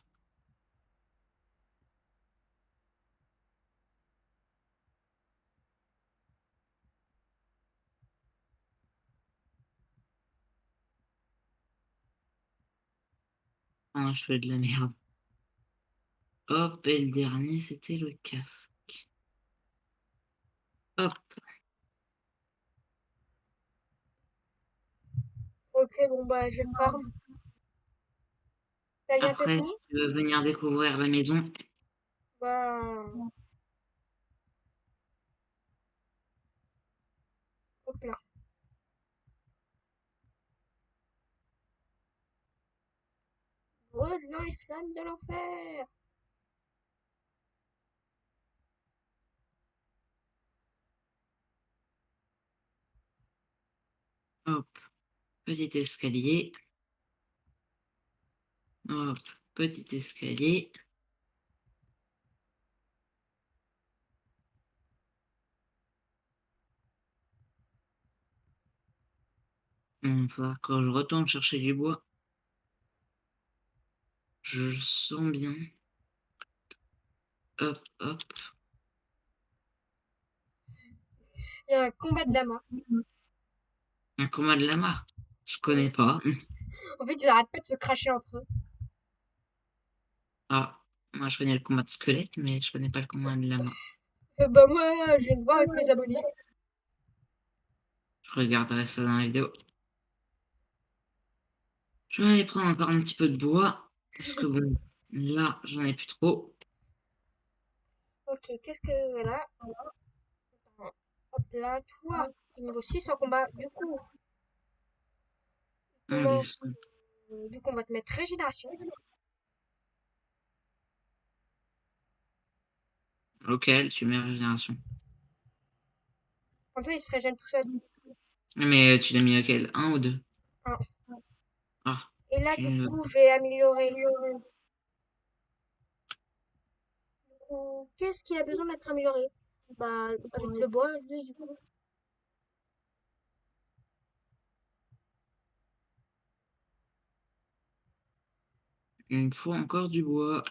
Ah, je fais de la merde. Hop, et le dernier, c'était le casque. Hop. Ok, bon bah je farm. T'as bientôt Après, fini? si tu veux venir découvrir la maison, Bah, hop là. Brûle les flammes de l'enfer. hop, petit escalier. Hop, petit escalier. Quand je retourne chercher du bois, je le sens bien. Hop, hop. Il y a un combat de lama. Un combat de lama. Je Oui. connais pas. En fait, ils arrêtent pas de se cracher entre eux. Ah, moi je connais le combat de squelette, mais je connais pas le combat de lama. Bah moi, je viens de voir avec mes abonnés. Je regarderai ça dans la vidéo. Je vais aller prendre encore un petit peu de bois. Parce que bon, là, j'en ai plus trop. Ok, qu'est-ce que... Voilà. Hop là, toi. Niveau 6 en combat. On descend. Du coup, on va te mettre régénération. Auquel tu mets régénération. Comme ça, il se régène tout seul. Mais tu l'as mis auquel? Un ou deux? Hein. Ah, Et là, du tu ne coup, je vais améliorer. Du coup, qu'est-ce qui a besoin d'être amélioré? Bah, avec le bois, lui, du coup. Il me faut encore du bois.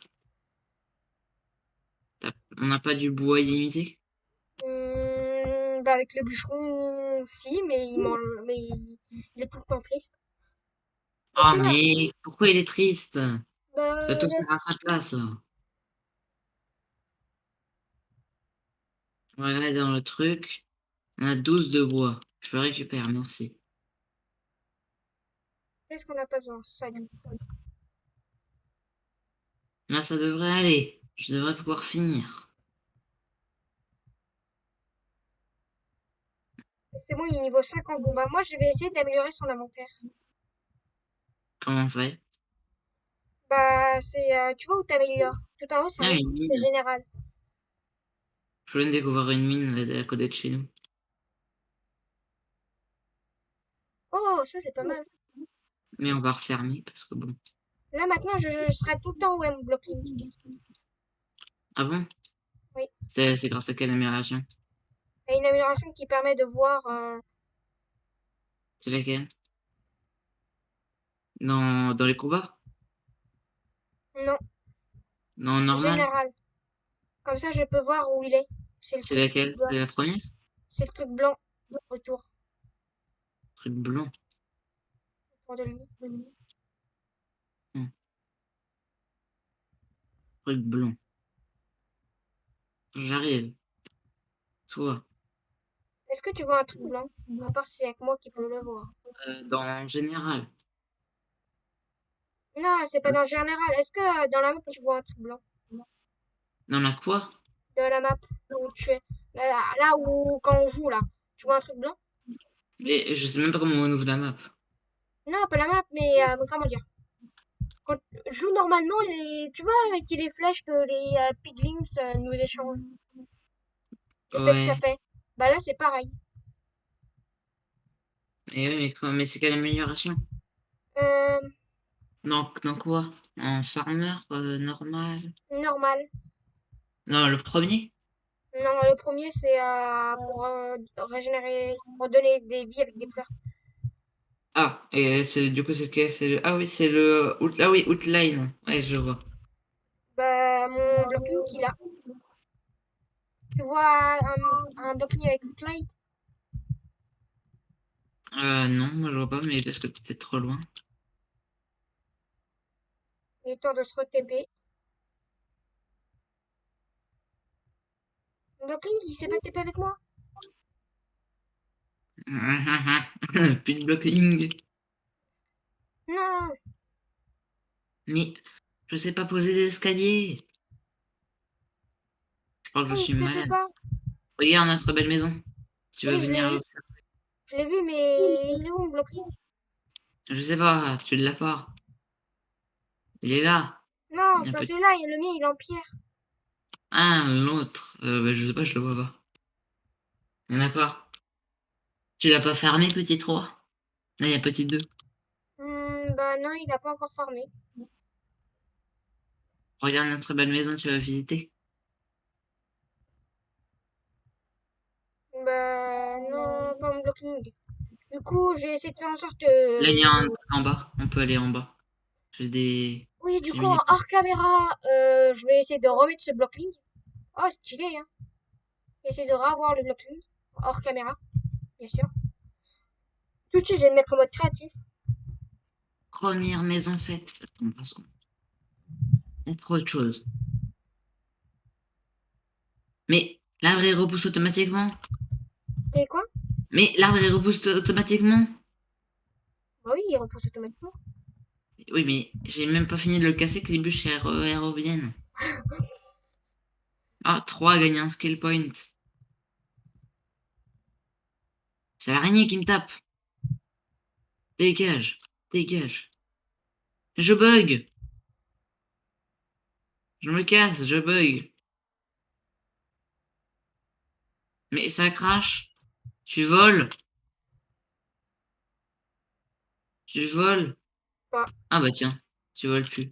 On n'a pas du bois illimité? Bah, avec le bûcheron, si, mais il est tout le temps triste. Est-ce Ah, que là, mais pourquoi il est triste? Ça va bah, tout faire à sa place, là. On va regarder dans le truc. On a 12 de bois. Je le récupère, merci. qu'est-ce qu'on n'a pas besoin? Ça, du coup. Là, ça devrait aller. Je devrais pouvoir finir. C'est bon, il est niveau 5 en combat. Moi, je vais essayer d'améliorer son inventaire. Comment on fait? Bah, c'est, tu vois où t'améliores? Tout en haut, Ah, une c'est mine. général. Je viens de découvrir une mine à côté de chez nous. Oh, ça, c'est pas mal. Mais on va refermer parce que bon. Là, maintenant, je serai tout le temps où est mon blocking. Ah bon? Oui. C'est grâce à quelle amélioration? Et une une amélioration qui permet de voir C'est laquelle? Dans les combats? non, Non, normal? général. Comme ça, je peux voir où il est. C'est le C'est truc laquelle? blanc. C'est la première? C'est le truc blanc autour, Truc blanc. autour de lui. Hmm, truc blanc. J'arrive. Toi. Est-ce que tu vois un truc blanc? À part si c'est avec moi qui peux le voir. Dans général. Non, c'est pas dans le général. Est-ce que dans la map tu vois un truc blanc? Dans la quoi? Dans la map où tu es. Là où quand on joue là. Tu vois un truc blanc? Mais je sais même pas comment on ouvre la map. Non, pas la map, mais comment dire? Quand tu joues normalement, tu vois avec les flèches que les piglins nous échangent. L'effet que ça Ouais. fait. Bah là c'est pareil. Et oui, mais quoi? Mais c'est quelle amélioration? Euh, Dans quoi? En farmer, normal? normal. Non, le premier? Non, le premier c'est pour régénérer, pour donner des vies avec des fleurs. Ah, et c'est du coup c'est lequel? C'est le... Ah oui, c'est le ah oui, outline. Ouais, je vois. Bah mon blocking qu'il a. Tu vois un blocking avec Footlight? Non, moi je vois pas, mais parce que t'étais trop loin. Il est temps de se re-TP. Mon blocking il sait pas TP avec moi? Plus de blocking. Non! Mais je sais pas poser d'escalier. Je crois que je Non, il suis TP malade. pas. Regarde notre belle maison. Tu veux Oui, je l'ai venir vu. l'observer? Je l'ai vu, mais il est où mon blocking? Je sais pas, tu l'as pas. Il est là. Non, Il y a un pas peu... celui-là, le mien il est en pierre. Ah, l'autre. Bah, je sais pas, je le vois pas. Il y en a pas. Tu l'as pas fermé, petit 3? Là, il y a petit 2. Bah non, il a pas encore farmé. Regarde notre belle maison, tu vas visiter. Bah non, pas mon blocking. Du coup, j'ai essayé de faire en sorte Là, il y a un truc en bas. On peut aller en bas. J'ai des... Oui, du J'ai coup, mis des... hors caméra, je vais essayer de remettre ce blocking. Oh, stylé, hein. Essayer de revoir le blocking. Hors caméra, bien sûr. Tout de suite, je vais le mettre en mode créatif. Première maison faite. Attends, passons. Il y a trop de choses. Mais l'arbre, il repousse automatiquement. Et quoi? Mais l'arbre, il repousse automatiquement. Bah oui, il repousse automatiquement. Oui, mais j'ai même pas fini de le casser que les bûches, elles reviennent. Ah, 3 gagnent un skill point. C'est l'araignée qui me tape. Dégage. Dégage. Je bug. Je me casse, je bug. Mais ça crache. Tu voles. Tu voles. Bah, Ah bah tiens, tu voles plus.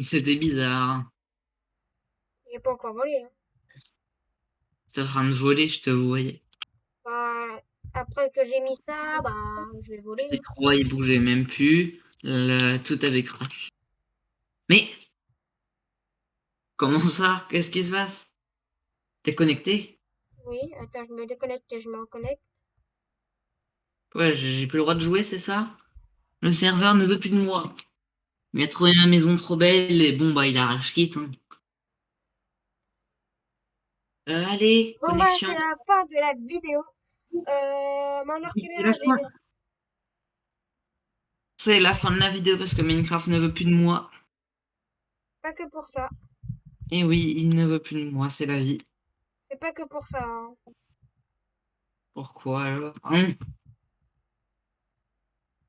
C'était bizarre. j'ai pas encore volé, hein. T'es en train de voler, je te voyais. Bah, après que j'ai mis ça, bah, je vais voler, Petit hein. 3, il bougeait même plus. Tout avait crash. Mais comment ça? Qu'est-ce qui se passe? T'es connecté? Oui, attends, je me déconnecte et je me reconnecte. Ouais, j'ai plus le droit de jouer, c'est ça? Le serveur ne veut plus de moi. Il a trouvé ma maison trop belle et bon, bah, il arrache quitte, hein. Allez, Bon, bah, connexion. c'est la fin de la vidéo. Mon hors Oui, c'est caméra, la je vais fin. C'est la fin de la vidéo parce que Minecraft ne veut plus de moi. pas que pour ça. Et oui, il ne veut plus de moi, c'est la vie. C'est pas que pour ça, hein. Pourquoi alors?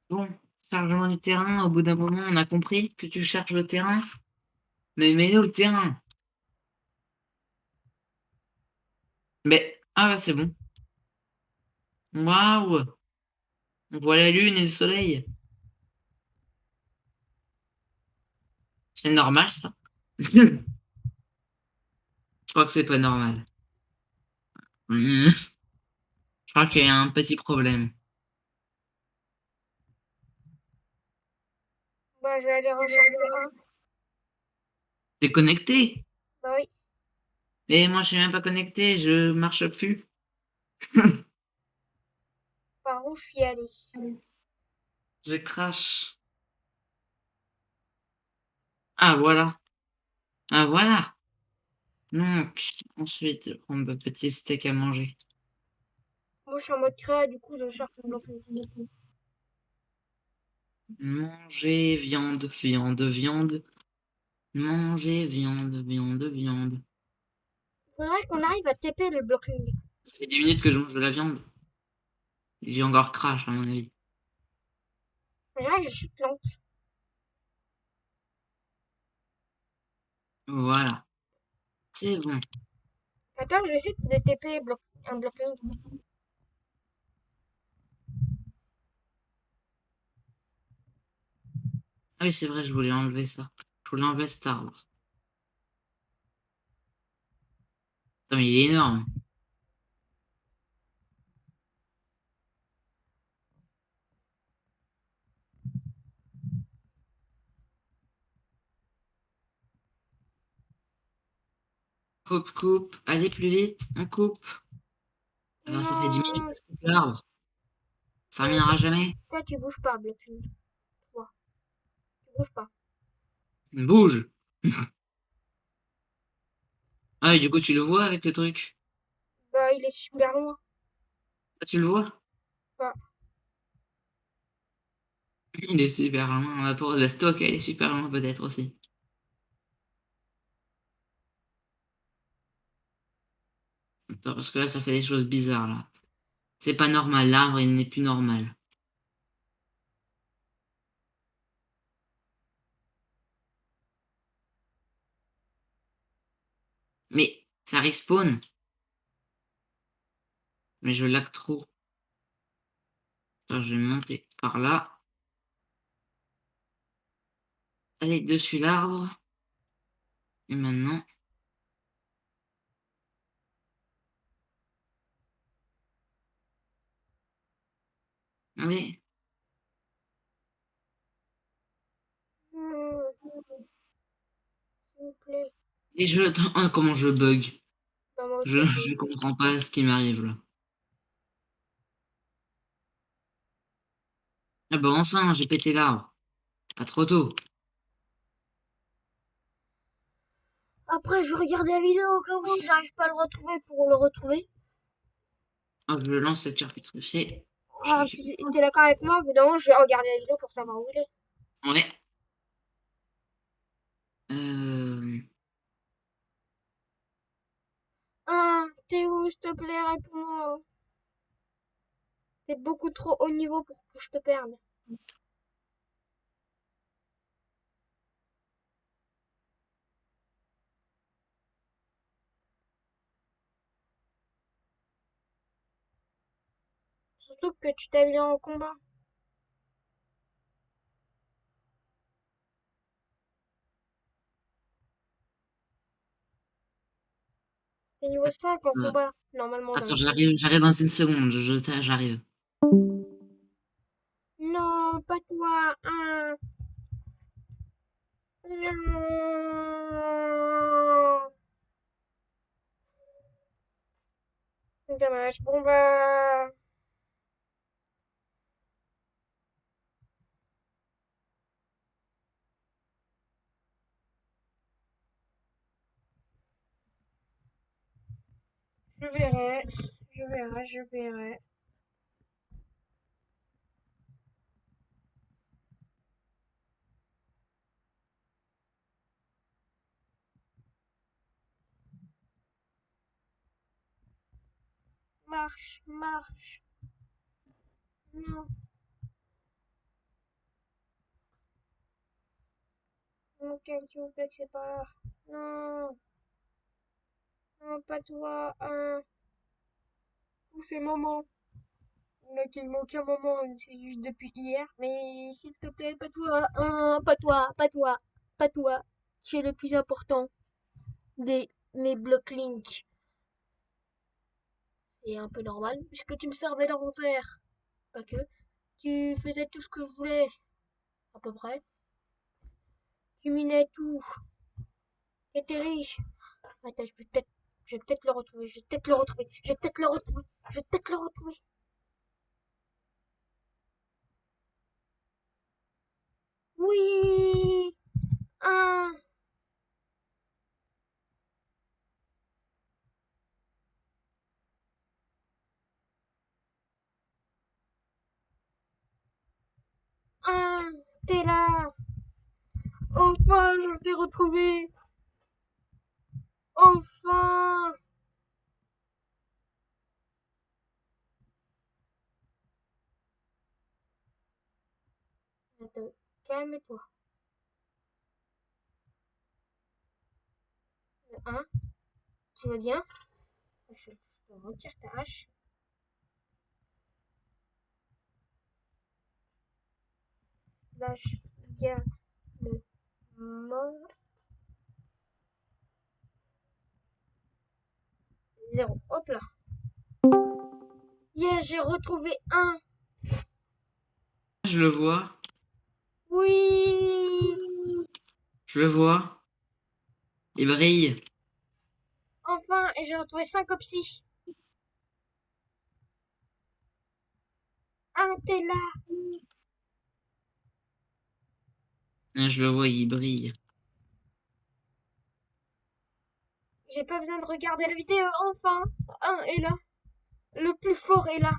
Bon, chargement du terrain, au bout d'un moment, on a compris que tu cherches le terrain. Mais mets-nous le terrain. Mais, ah bah c'est bon. Waouh! On voit la lune et le soleil. C'est normal ça. crois que c'est pas normal. Je crois qu'il y a un petit problème. Bah, je vais aller recharger un. T'es connecté? Bah oui. Mais moi, je suis même pas connecté, je marche plus. Par où je suis allée? Je crache. Ah, voilà. Ah, voilà. Donc, ensuite, prendre le petit steak à manger. Moi, je suis en mode créa, du coup, je cherche le bloc. Manger viande, viande, viande. Manger viande, viande, viande. Faudrait qu'on arrive à TP le blocking. Ça fait 10 minutes que je mange de la viande. J'ai encore crash, à mon avis. Ouais, je suis plante. Voilà. C'est bon. Attends, je vais essayer de TP un blocking. Ah oui, c'est vrai, je voulais enlever ça. Je voulais enlever cet arbre. Attends, mais il est énorme. Coupe, coupe. Allez plus vite, on coupe. Alors, ça fait 10 minutes Non. que je coupe l'arbre. Ça Ouais, reviendra jamais. toi, tu bouges pas, blocking. Toi, tu bouges pas. Bouge. Ah oui, du coup, tu le vois avec le truc. Bah, il est super loin. Ah, tu le vois? Bah, Il est super loin. La stock, elle est super loin peut-être aussi. Attends, parce que là, ça fait des choses bizarres, là. C'est pas normal. L'arbre, il n'est plus normal. Mais ça respawn. Mais je lag trop. Alors, je vais monter par là. Aller dessus l'arbre. Et maintenant. Oui. s'il vous plaît. Et je. Ah, comment je bug. Bah, moi Je, aussi. je comprends pas ce qui m'arrive là. Ah bah enfin, j'ai pété l'arbre. Pas trop tôt. Après, je regarde la vidéo au cas où si j'arrive pas à le retrouver pour le retrouver. Hop, je lance cette charcuterie. Je Ah, récupère. t'es d'accord avec moi? Au bout d'un moment, je vais regarder la vidéo pour savoir où il est. Ouais. Euh... Ah, t'es où, s'il te plaît, réponds-moi. T'es beaucoup trop haut niveau pour que je te perde. Surtout que tu t'es bien en combat. T'es niveau 5 en euh, combat, normalement dans Attends, le jeu. j'arrive dans une seconde. J'arrive. Non, pas toi. Hein. Non. Dommage. Bon, bah. Je verrai. Je verrai, je verrai. Marche, marche. Non, non, s'il vous plaît, que c'est pas là. Non, non, pas toi. Hein. Où c'est maman? Là, qu'il manque un moment, c'est juste depuis hier. Mais s'il te plaît, pas toi. Hein, pas toi, pas toi, pas toi. Tu es le plus important des mes blocs link. C'est un peu normal, puisque tu me servais l'inventaire. Pas que. Tu faisais tout ce que je voulais, à peu près. Tu minais tout. T'étais riche. Attends, je vais peut-être le retrouver. Je vais peut-être le retrouver. Je vais peut-être le retrouver. Je vais peut-être le retrouver. Oui! Un! Un! T'es là! Enfin, je t'ai retrouvé! Enfin! Attends, calme-toi. Un, tu vas bien? Je te retire ta hache. Slash gamme mort 0. Hop là. Yeah, j'ai retrouvé un. Je le vois. Oui! Je le vois. Il brille. Enfin, et j'ai retrouvé 5 opsis. Un, t'es là. Je le vois, il brille. J'ai pas besoin de regarder la vidéo. Enfin, un est là. Le plus fort est là.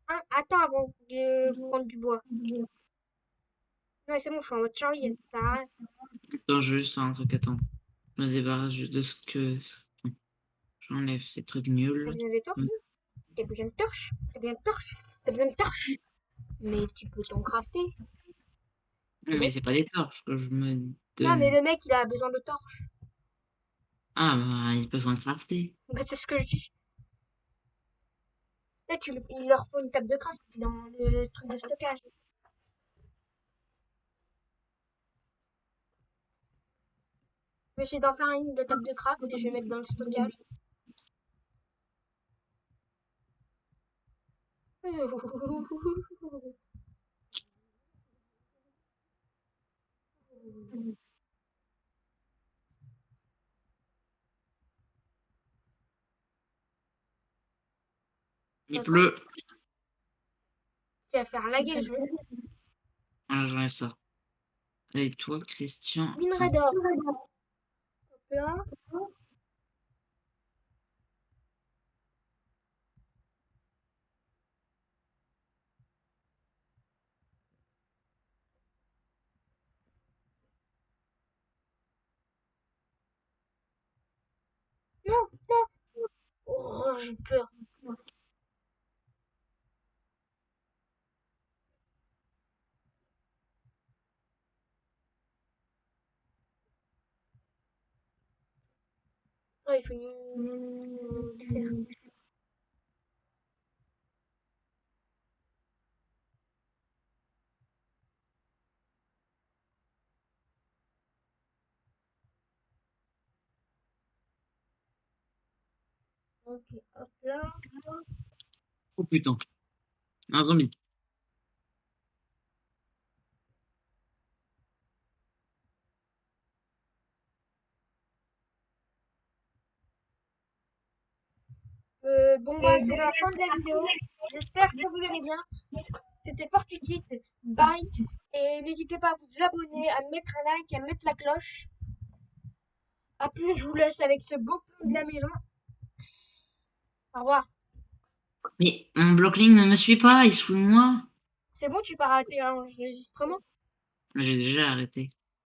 Un, attends avant de prendre du bois. Ouais, c'est bon, je suis en mode Charlie. Ça sert à rien. Attends, je vais juste faire un truc, attends. Je me débarrasse juste de ce que... J'enlève ces trucs T'as nuls. besoin de torches? T'as besoin de torches? T'as besoin de torches? T'as besoin de torches? Mais tu peux t'en crafter. Mais c'est pas des torches que je me Non, mais donne. le mec, il a besoin de torches. Ah, bah, il peut s'en crafter. Bah, c'est ce que je dis. Là, il leur faut une table de craft dans le truc de stockage. Je vais essayer d'en faire une de table de craft et je vais mettre dans le stockage. Il Attends, pleut. tu vas faire laguer le jeu. Ah, j'enlève ça. Et toi, Christian, Minerai attends. d'or. Hop là. Non, non. Oh, j'ai peur. Oh, il faut du fer. Ok, hop là. Oh putain. Un zombie. Bon, bah, c'est la fin de la vidéo. J'espère que vous aimez bien. C'était Fortikit. Bye. Et n'hésitez pas à vous abonner, à mettre un like, à mettre la cloche. A plus, je vous laisse avec ce beau plan de la maison. Au revoir. Mais mon blockling ne me suit pas, il se fout de moi. C'est bon, tu peux arrêter l'enregistrement? J'ai déjà arrêté.